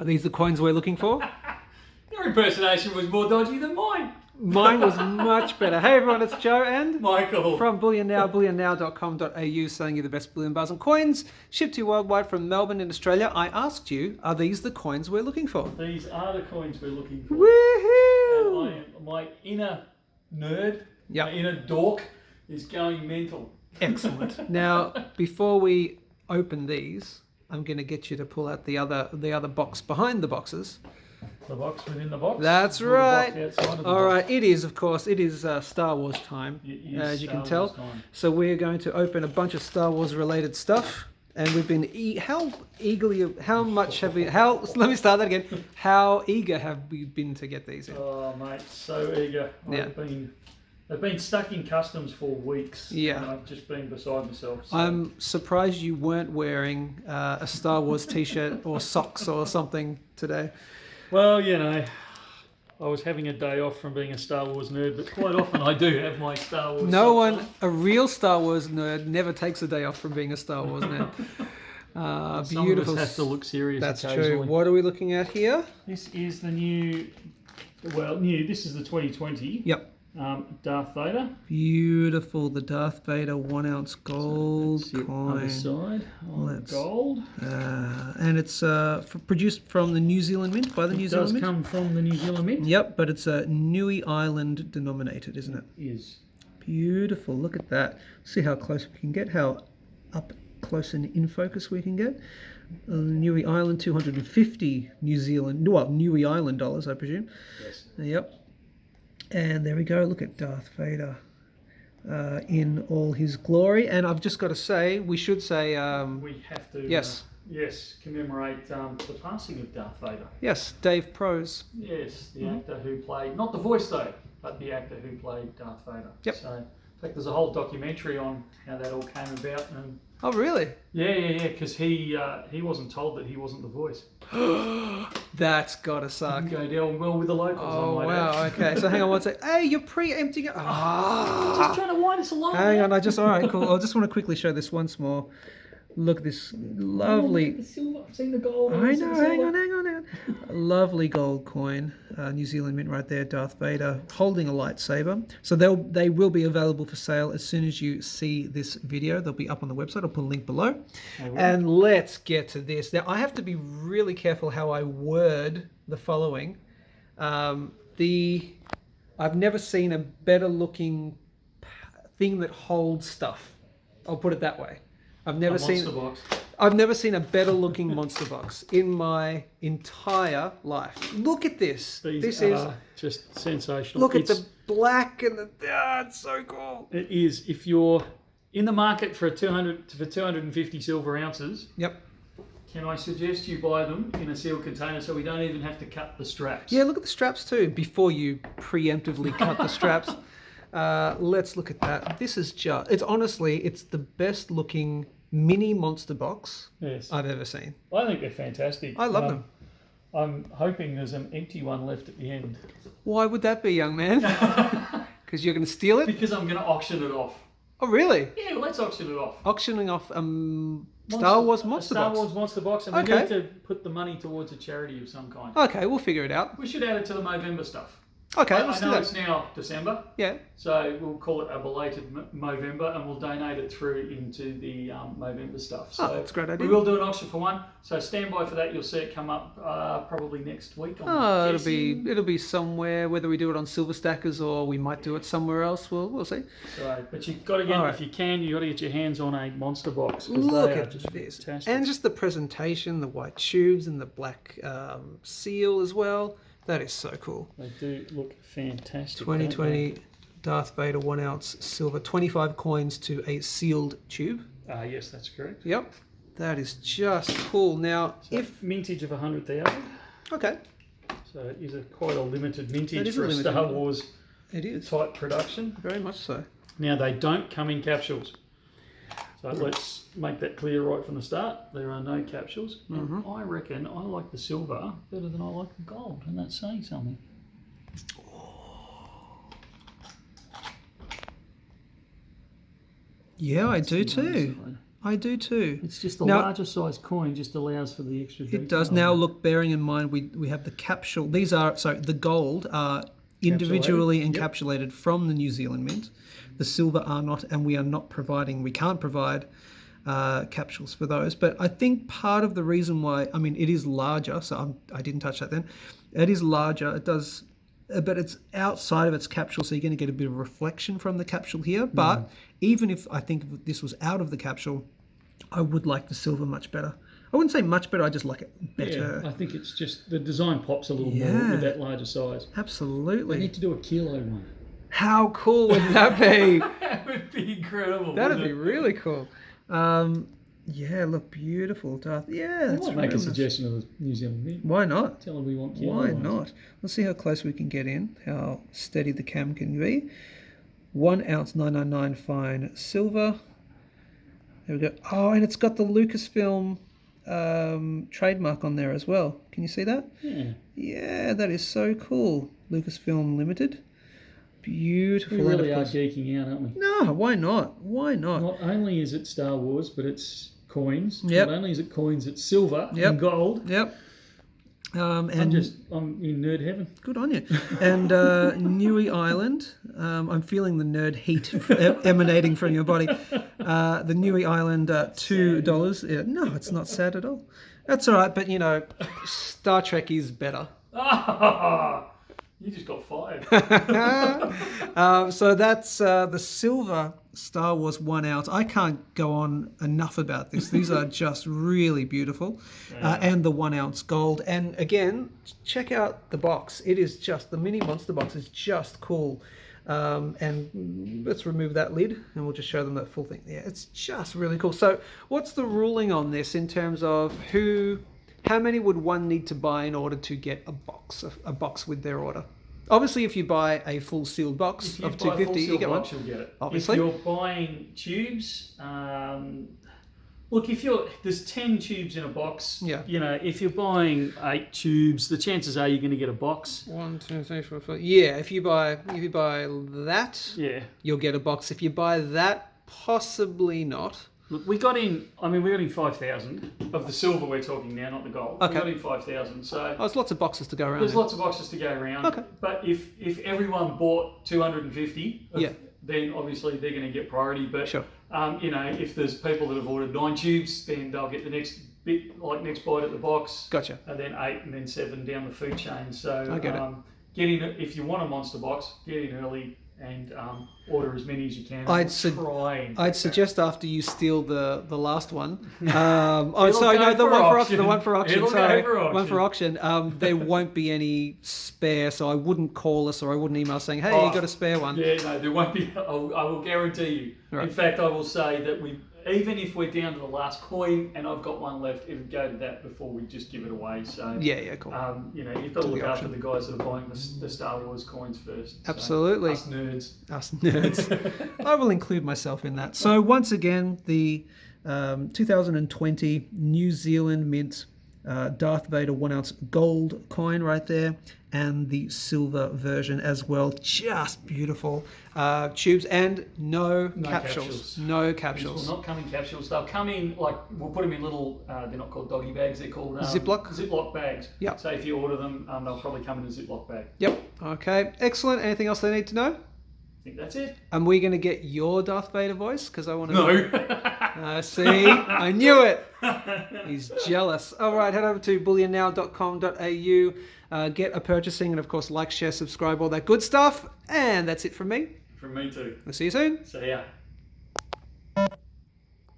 Are these the coins we're looking for? Your impersonation was more dodgy than mine. Mine was much better. Hey everyone, it's Joe and Michael. from Bullion Now, bullionnow.com.au, selling you the best bullion bars and coins, shipped to you worldwide from Melbourne in Australia. I asked you, are these the coins we're looking for? These are the coins we're looking for. Woohoo! And my inner nerd, Yep. my inner dork is going mental. Excellent. Now, before we open these, I'm going to get you to pull out the other box behind the boxes. The box within the box. That's Or the right. box outside of the All box. right, it is, of course, it is Star Wars time, It is as you can Star Wars tell. time. So we're going to open a bunch of Star Wars related stuff, and we've been let me start that again. How eager have we been to get these in? Oh mate, so eager. Yeah. I've been stuck in customs for weeks. Yeah. And I've just been beside myself. So. I'm surprised you weren't wearing a Star Wars t-shirt or socks or something today. Well, you know, I was having a day off from being a Star Wars nerd, but quite often I do have my Star Wars. No socks one, on. a real Star Wars nerd, never takes a day off from being a Star Wars nerd. Some Beautiful. of us have to look serious. That's true. occasionally. What are we looking at here? This is the new. This is the 2020 Yep. Darth Vader. Beautiful. The Darth Vader 1 ounce gold That's it, coin. Other side, gold. And it's produced from the New Zealand Mint, by the New Zealand Mint. It does come from the New Zealand Mint. Yep, but it's a Niue Island denominated, isn't it? It is. Beautiful. Look at that. See how close we can get, how up close and in focus we can get. Niue Island, 250 Niue Island dollars, I presume. Yes. Yep. And there we go. Look at Darth Vader in all his glory. And I've just got to say, we should say... We have to. Yes. Yes, commemorate the passing of Darth Vader. Yes, Dave Prose. Yes, the actor who played, not the voice though, but the actor who played Darth Vader. Yep. So, in fact, there's a whole documentary on how that all came about. And Oh, really? yeah, because he wasn't told that he wasn't the voice. That's got to suck. Go down well with the locals. Oh, I might wow. add. Okay, so hang on one sec. Hey, you're preempting it. Just trying to wind us along. Hang man. on, all right, cool. I just want to quickly show this once more. Look at this lovely... Oh, look at the silver. I've seen the gold. I know, hang on. Lovely gold coin, New Zealand Mint right there, Darth Vader holding a lightsaber. So they will be available for sale as soon as you see this video. They'll be up on the website. I'll put a link below. And let's get to this. Now, I have to be really careful how I word the following. I've never seen a better looking thing that holds stuff. I'll put it that way. I've never seen a better looking monster box in my entire life. Look at this. These is just sensational. Look at the black and it's so cool. It is. If you're in the market for 250 silver ounces, Yep. can I suggest you buy them in a sealed container so we don't even have to cut the straps? Yeah, look at the straps too. Before you preemptively cut the straps. Let's look at that. This is it's the best looking mini monster box I've ever seen. I think they're fantastic. I love them. I'm hoping there's an empty one left at the end. Why would that be, young man? Because you're going to steal it? Because I'm going to auction it off. Oh, really? Yeah, let's auction it off. Auctioning off Star Wars monster box. Star Wars monster box, and we need to put the money towards a charity of some kind. Okay, we'll figure it out. We should add it to the Movember stuff. Okay, let's do that. It's now December. Yeah. So we'll call it a belated Movember, and we'll donate it through into the Movember stuff. So that's a great idea. We will do an auction for one. So stand by for that. You'll see it come up probably next week. It'll be somewhere. Whether we do it on Silver Stackers or we might do it somewhere else, we'll see. So, but you've got to get if you can, you've got to get your hands on a monster box. Look at just this, fantastic. and just the presentation, the white tubes and the black seal as well. That is so cool. They do look fantastic. 2020 Darth Vader 1 ounce silver, 25 coins to a sealed tube. Yes, that's correct. Yep, that is just cool. Now, so mintage of 100,000. Okay. So it is quite a limited mintage for a Star Wars type production. Very much so. Now, they don't come in capsules. So let's make that clear right from the start. There are no capsules. And I reckon I like the silver better than I like the gold, and that's saying something. Yeah, I do too. I do too. It's just the Now- larger size coin just allows for the extra detail. It does. Now, look, bearing in mind we have the capsule. These are, so the gold are individually encapsulated from the New Zealand Mint. The silver are not, and we can't provide capsules for those. But I think part of the reason why, I mean, it is larger, so I didn't touch that then. It is larger. It does, but it's outside of its capsule, so you're going to get a bit of reflection from the capsule here. But even if I think if this was out of the capsule, I would like the silver much better. I wouldn't say much better, I just like it better. Yeah, I think it's just the design pops a little more with that larger size. Absolutely. We need to do a kilo one. How cool would that be? That would be incredible. That'd be really cool. Yeah, look, beautiful, Darth. Yeah, We that's might make a nice. suggestion of the New Zealand Mint. Why not? Tell them we want kilo Why ones. not? Let's see how close we can get in, how steady the cam can be. 1 ounce 999 fine silver. There we go. Oh, and it's got the Lucasfilm trademark on there as well. Can you see that? Yeah. Yeah, that is so cool. Lucasfilm Limited. Beautiful. We And really of are course- geeking out, aren't we? No, why not? Why not? Not only is it Star Wars, but it's coins. Yep. Not only is it coins, it's silver Yep. and gold. Yep. And I'm in nerd heaven. good on you. And Niue Island. I'm feeling the nerd heat emanating from your body. The Niue Island, $2. Yeah, no, it's not sad at all. That's all right, but you know, Star Trek is better. You just got fired. So that's the silver Star Wars 1 ounce. I can't go on enough about this. These are just really beautiful. And the 1 ounce gold. And again, check out the box. It is just, the mini monster box is just cool. And let's remove that lid and we'll just show them that full thing. Yeah, it's just really cool. So what's the ruling on this in terms of how many would one need to buy in order to get a box with their order? Obviously, if you buy a full sealed box of $250, you get one. You'll get it. Obviously. If you're buying tubes, look, there's 10 tubes in a box. Yeah. You know, if you're buying 8 tubes, the chances are you're going to get a box. 1, 2, 3, 4, 5. Yeah, if you buy that, Yeah. you'll get a box. If you buy that, possibly not. Look, we got in 5,000 of the silver we're talking now, not the gold. Okay. We got in 5,000. So Oh, there's lots of boxes to go around. there's then. lots of boxes to go around. Okay. But if everyone bought 250, Yeah. then obviously they're going to get priority. But Sure. you know, if there's people that have ordered 9 tubes, then they'll get the next bit, like next bite at the box. Gotcha. And then 8, and then 7 down the food chain. So I get it. get in if you want a monster box, get in early and order as many as you can. I'd suggest after you steal the last one. Sorry, no, the one for auction. The one for auction. It'll Sorry, go for auction. one for auction. There won't be any spare, so I wouldn't call us or I wouldn't email saying, "Hey, you got a spare one." Yeah, no, there won't be. I will guarantee you. Right. In fact, I will say that even if we're down to the last coin and I've got one left, it would go to that before we just give it away. So Yeah, cool. you know, you've got to To the look after auction. the guys that are buying the Star Wars coins first. So, Absolutely. us nerds. Us nerds. I will include myself in that. So once again, the 2020 New Zealand Mint Darth Vader 1 ounce gold coin right there, and the silver version as well. Just beautiful tubes and no capsules. No These capsules. will not come in capsules. They'll come in we'll put them in little. They're not called doggy bags. They're called Ziploc bags. Yep. So if you order them, they'll probably come in a Ziploc bag. Yep. Okay. Excellent. Anything else they need to know? I think that's it. Are we going to get your Darth Vader voice? Because I want to. No. See, I knew it. He's jealous. All right, head over to bullionnow.com.au, get a purchasing, and of course, like, share, subscribe, all that good stuff. And that's it from me. From me too. We'll see you soon. See ya.